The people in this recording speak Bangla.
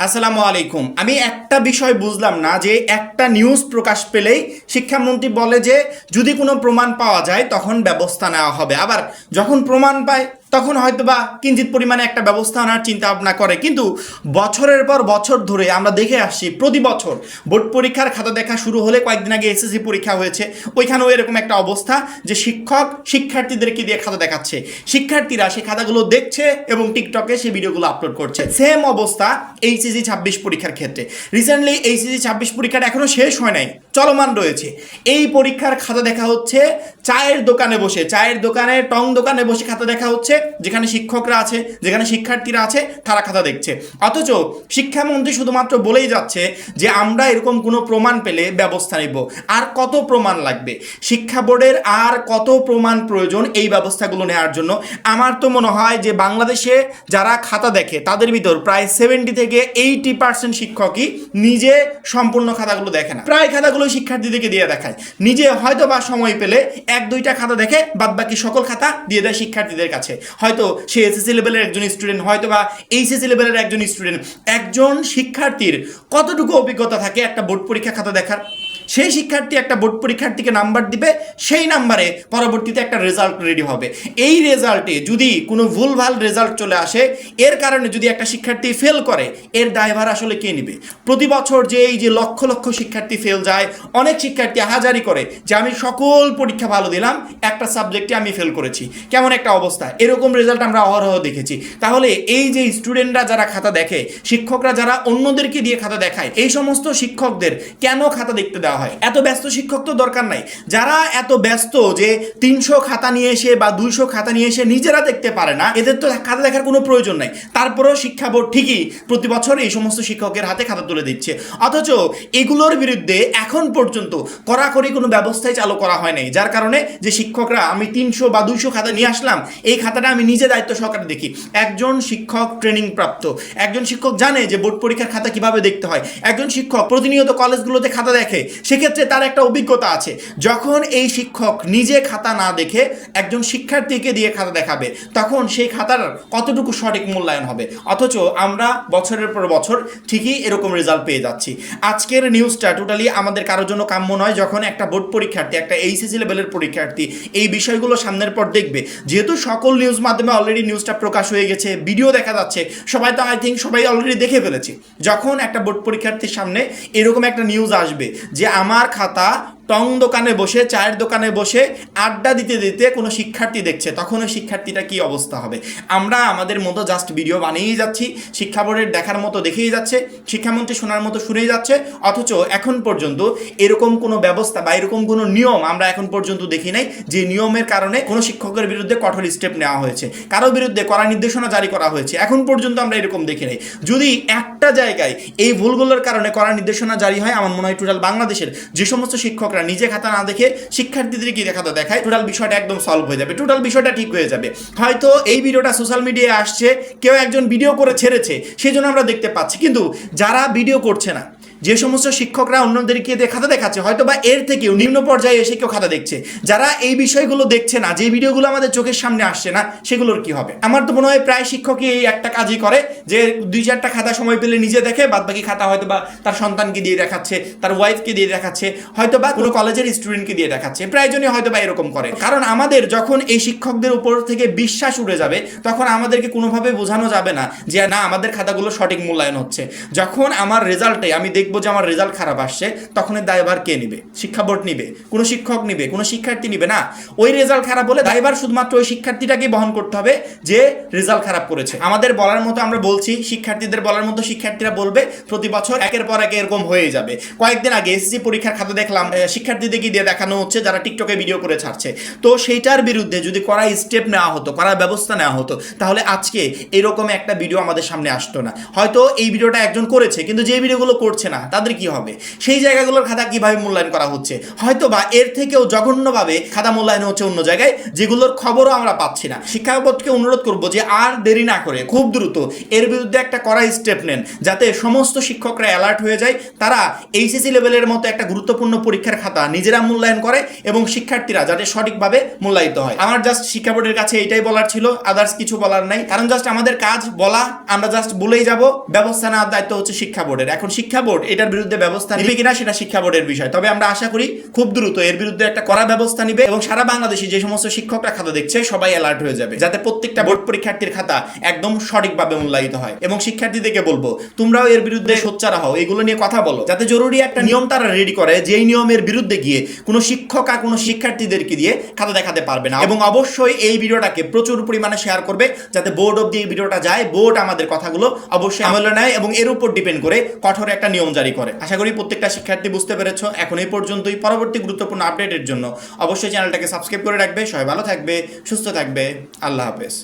আসসালামু আলাইকুম। আমি একটা বিষয় বুঝলাম না যে একটা নিউজ প্রকাশ পেলেই শিক্ষামন্ত্রী বলে যে যদি কোনো প্রমাণ পাওয়া যায় তখন ব্যবস্থা নেওয়া হবে, আবার যখন প্রমাণ পায় তখন হয়তো বা কিঞ্চিত পরিমাণে একটা ব্যবস্থা নেওয়ার চিন্তা ভাবনা করে। কিন্তু বছরের পর বছর ধরে আমরা দেখে আসছি প্রতি বছর বোর্ড পরীক্ষার খাতা দেখা শুরু হলে, কয়েকদিন আগে এসএসসি পরীক্ষা হয়েছে, ওইখানেও এরকম একটা অবস্থা যে শিক্ষক শিক্ষার্থীদেরকে দিয়ে খাতা দেখাচ্ছে, শিক্ষার্থীরা সেই খাতাগুলো দেখছে এবং টিকটকে সেই ভিডিওগুলো আপলোড করছে। সেম অবস্থা এইচএসসি 26 পরীক্ষার ক্ষেত্রে। রিসেন্টলি এইচএসসি 26 পরীক্ষাটা এখনো শেষ হয় নাই, চলমান রয়েছে। এই পরীক্ষার খাতা দেখা হচ্ছে চায়ের দোকানে বসে, চায়ের দোকানে টং দোকানে বসে খাতা দেখা হচ্ছে, যেখানে শিক্ষকরা আছে, যেখানে শিক্ষার্থীরা আছে, তারা খাতা দেখছে। অথচ শিক্ষামন্ত্রী শুধুমাত্র বলেই যাচ্ছে যে আমরা এরকম কোনো প্রমাণ পেলে ব্যবস্থা নিব। আর কত প্রমাণ লাগবে? শিক্ষা বোর্ডের আর কত প্রমাণ প্রয়োজন এই ব্যবস্থাগুলো নেওয়ার জন্য? আমার তো মনে হয় যে বাংলাদেশে যারা খাতা দেখে তাদের ভিতর প্রায় 70 থেকে 80% শিক্ষকই নিজে সম্পূর্ণ খাতাগুলো দেখে না, প্রায় খাতাগুলো শিক্ষার্থীদেরকে দিয়ে দেখায়। নিজে হয়তো বা সময় পেলে 1-2টা খাতা দেখে, বাদ বাকি সকল খাতা দিয়ে দেয় শিক্ষার্থীদের কাছে। হয়তো সে এসএসসি লেভেলের একজন স্টুডেন্ট, হয়তো বা এইচএসসি লেভেলের একজন স্টুডেন্ট। একজন শিক্ষার্থীর কতটুকু অভিজ্ঞতা থাকে একটা বোর্ড পরীক্ষা খাতা দেখার? সেই শিক্ষার্থী একটা বোর্ড পরীক্ষার্থীকে নাম্বার দিবে, সেই নাম্বারে পরবর্তীতে একটা রেজাল্ট রেডি হবে। এই রেজাল্টে যদি কোনো ভুলভাল রেজাল্ট চলে আসে, এর কারণে যদি একটা শিক্ষার্থী ফেল করে, এর দায়ভার আসলে কে নেবে? প্রতি বছর যে এই যে লক্ষ লক্ষ শিক্ষার্থী ফেল যায়, অনেক শিক্ষার্থী আহাজারি করে যে আমি সকল পরীক্ষা ভালো দিলাম, একটা সাবজেক্টে আমি ফেল করেছি, কেমন একটা অবস্থা। এরকম রেজাল্ট আমরা অহরহ দেখেছি। তাহলে এই যে স্টুডেন্টরা যারা খাতা দেখে, শিক্ষকরা যারা অন্যদেরকে দিয়ে খাতা দেখায়, এই সমস্ত শিক্ষকদের কেন খাতা দেখতে দেওয়া হয়? এত ব্যস্ত শিক্ষক তো দরকার নাই। যারা এত ব্যস্ত যে 300 খাতা নিয়ে এসে বা 200 খাতা নিয়ে এসে নিজেরা দেখতে পারে না, এদের তো খাতা দেখার কোনো প্রয়োজন নাই। তারপরেও শিক্ষা বোর্ড ঠিকই প্রতি বছর এই সমস্ত শিক্ষকের হাতে খাতা তুলে দিচ্ছে। অথচ এগুলোর বিরুদ্ধে এখন পর্যন্ত কড়াকড়ি কোনো ব্যবস্থাই চালু করা হয় নাই, যার কারণে যে শিক্ষকরা আমি 300 বা 200 খাতা নিয়ে আসলাম, এই খাতাটা আমি নিজে দায়িত্ব সহকারে দেখি। একজন শিক্ষক ট্রেনিং প্রাপ্ত, একজন শিক্ষক জানে যে বোর্ড পরীক্ষার খাতা কিভাবে দেখতে হয়, একজন শিক্ষক প্রতিনিয়ত কলেজগুলোতে খাতা দেখে, সেক্ষেত্রে তার একটা অভিজ্ঞতা আছে। যখন এই শিক্ষক নিজে খাতা না দেখে একজন শিক্ষার্থীকে দিয়ে খাতা দেখাবে, তখন সেই খাতার কতটুকু সঠিক মূল্যায়ন হবে? অথচ আমরা বছরের পর বছর ঠিকই এরকম রেজাল্ট পেয়ে যাচ্ছি। আজকের নিউজটা টোটালি আমাদের কারোর জন্য কাম্য নয়। যখন একটা বোর্ড পরীক্ষার্থী, একটা এইচএসসি লেভেলের পরীক্ষার্থী এই বিষয়গুলো সামনের পর দেখবে, যেহেতু সকল নিউজ মাধ্যমে অলরেডি নিউজটা প্রকাশ হয়ে গেছে, ভিডিও দেখা যাচ্ছে, সবাই তো আই থিঙ্ক সবাই অলরেডি দেখে ফেলেছে। যখন একটা বোর্ড পরীক্ষার্থীর সামনে এরকম একটা নিউজ আসবে যে আমার খাতা টং দোকানে বসে, চায়ের দোকানে বসে আড্ডা দিতে দিতে কোনো শিক্ষার্থী দেখছে, তখন ওই শিক্ষার্থীটা কী অবস্থা হবে? আমরা আমাদের মতো জাস্ট ভিডিও বানিয়েই যাচ্ছি, শিক্ষা বোর্ডের দেখার মতো দেখেই যাচ্ছে, শিক্ষামন্ত্রী শোনার মতো শুনেই যাচ্ছে। অথচ এখন পর্যন্ত এরকম কোনো ব্যবস্থা বা এরকম কোনো নিয়ম আমরা এখন পর্যন্ত দেখি নাই যে নিয়মের কারণে কোনো শিক্ষকের বিরুদ্ধে কঠোর স্টেপ নেওয়া হয়েছে, কারো বিরুদ্ধে কড়া নির্দেশনা জারি করা হয়েছে। এখন পর্যন্ত আমরা এরকম দেখি নাই। যদি একটা জায়গায় এই ভুলগুলোর কারণে কড়া নির্দেশনা জারি হয়, আমার মনে হয় টোটাল বাংলাদেশের যে সমস্ত শিক্ষকরা নিজে খাতা না দেখে শিক্ষার্থীদেরকে খাতা দেখায়, টোটাল বিষয়টা একদম সলভ হয়ে যাবে, টোটাল বিষয়টা ঠিক হয়ে যাবে। হয়তো এই ভিডিওটা সোশ্যাল মিডিয়ায় আসছে, কেউ একজন ভিডিও করে ছেড়েছে, সেই জন্য আমরা দেখতে পাচ্ছি। কিন্তু যারা ভিডিও করছে না, যে সমস্ত শিক্ষকরা অন্যদেরকে দিয়ে খাতা দেখাচ্ছে, হয়তো বা এর থেকেও নিম্ন পর্যায়ে এসে কেউ খাতা দেখছে, যারা এই বিষয়গুলো দেখছে না, যে ভিডিওগুলো আমাদের চোখের সামনে আসছে না, সেগুলোর কি হবে? আমার তো মনে হয় প্রায় শিক্ষকই এই একটা কাজই করে যে 2-4টা খাতা সময় পেলে নিজে দেখে, বাদ বাকি খাতা হয়তো বা তার সন্তানকে দিয়ে দেখাচ্ছে, তার ওয়াইফকে দিয়ে দেখাচ্ছে, হয়তো বা কোনো কলেজের স্টুডেন্টকে দিয়ে দেখাচ্ছে। প্রায়জনই হয়তো বা এরকম করে। কারণ আমাদের যখন এই শিক্ষকদের উপর থেকে বিশ্বাস উঠে যাবে, তখন আমাদেরকে কোনোভাবে বোঝানো যাবে না যে না, আমাদের খাতাগুলো সঠিক মূল্যায়ন হচ্ছে। যখন আমার রেজাল্টে আমি দেখবো যে আমার রেজাল্ট খারাপ আসছে, তখন এর দায়ভার কে নিবে? শিক্ষা বোর্ড নিবে? কোনো শিক্ষক নিবে? কোনো শিক্ষার্থী নিবে না। ওই রেজাল্ট খারাপ হলে দায়ভার শুধুমাত্র ওই শিক্ষার্থীটাকে বহন করতে হবে যে রেজাল্ট খারাপ করেছে। আমাদের বলার মতো আমরা বলছি, শিক্ষার্থীদের বলার মতো শিক্ষার্থীরা বলবে, প্রতি বছর একের পর এক এরকম হয়ে যাবে। কয়েকদিন আগে এসএসসি পরীক্ষার খাতা দেখলাম, শিক্ষার্থীদেরকে দিয়ে দেখানো হচ্ছে যারা টিকটকে ভিডিও করে ছাড়ছে। তো সেইটার বিরুদ্ধে যদি কড়া স্টেপ নেওয়া হতো, কড়া ব্যবস্থা নেওয়া হতো, তাহলে আজকে এরকম একটা ভিডিও আমাদের সামনে আসতো না। হয়তো এই ভিডিওটা একজন করেছে, কিন্তু যে ভিডিওগুলো করছে না তাদের কি হবে? সেই জায়গাগুলোর খাতা কিভাবে মূল্যায়ন করা হচ্ছে? হয়তো বা এর থেকেও জঘন্যভাবে খাতা মূল্যায়ন হচ্ছে অন্য জায়গায়, যেগুলোর খবরও আমরা পাচ্ছি না। শিক্ষা বোর্ডকে অনুরোধ করবো যে আর দেরি না করে খুব দ্রুত এর বিরুদ্ধে একটা কড়া স্টেপ নেন, যাতে সমস্ত শিক্ষকরা অ্যালার্ট হয়ে যায়, তারা এইচএসসি লেভেলের মতো একটা গুরুত্বপূর্ণ পরীক্ষার খাতা নিজেরা মূল্যায়ন করে এবং শিক্ষার্থীরা যাতে সঠিকভাবে মূল্যায়িত হয়। আমার জাস্ট শিক্ষা বোর্ডের কাছে এটাই বলার ছিল, আদার্স কিছু বলার নাই। কারণ জাস্ট আমাদের কাজ বলা, আমরা জাস্ট বলেই যাব, ব্যবস্থা নেওয়ার দায়িত্ব হচ্ছে শিক্ষা বোর্ডের। এখন শিক্ষা বোর্ড এটার বিরুদ্ধে ব্যবস্থা নেবে কিনা সেটা শিক্ষা বোর্ডের বিষয়, তবে আমরা আশা করি খুব দ্রুত এর বিরুদ্ধে একটা কড়া ব্যবস্থা নিবে এবং সারা বাংলাদেশে যে সমস্ত শিক্ষকরা খাতা দেখছে সবাই অ্যালার্ট হয়ে যাবে, যাতে প্রত্যেকটা বোর্ড পরীক্ষার্থীর খাতা একদম সঠিকভাবে মূল্যায়িত হয়। এবং শিক্ষার্থীদেরকে বলবো, তোমরাও এর বিরুদ্ধে সোচ্চার হও, এগুলো নিয়ে কথা বলো, যাতে জরুরি একটা নিয়ম তারা রেডি করে, যেই নিয়মের বিরুদ্ধে গিয়ে কোনো শিক্ষক আর কোনো শিক্ষার্থীদেরকে দিয়ে খাতা দেখাতে পারবে না। এবং অবশ্যই এই ভিডিওটাকে প্রচুর পরিমাণে শেয়ার করবে, যাতে বোর্ড অবধি এই ভিডিওটা যায়, বোর্ড আমাদের কথাগুলো অবশ্যই আমলে নেয় এবং এর উপর ডিপেন্ড করে কঠোর একটা নিয়ম জারি করে। আশা করি প্রত্যেকটা শিক্ষার্থী বুঝতে পেরেছো। এখন এই পর্যন্তই। পরবর্তী গুরুত্বপূর্ণ আপডেটের জন্য অবশ্যই চ্যানেলটাকে সাবস্ক্রাইব করে রাখবে। সবাই ভালো থাকবে, সুস্থ থাকবে। আল্লাহ হাফেজ।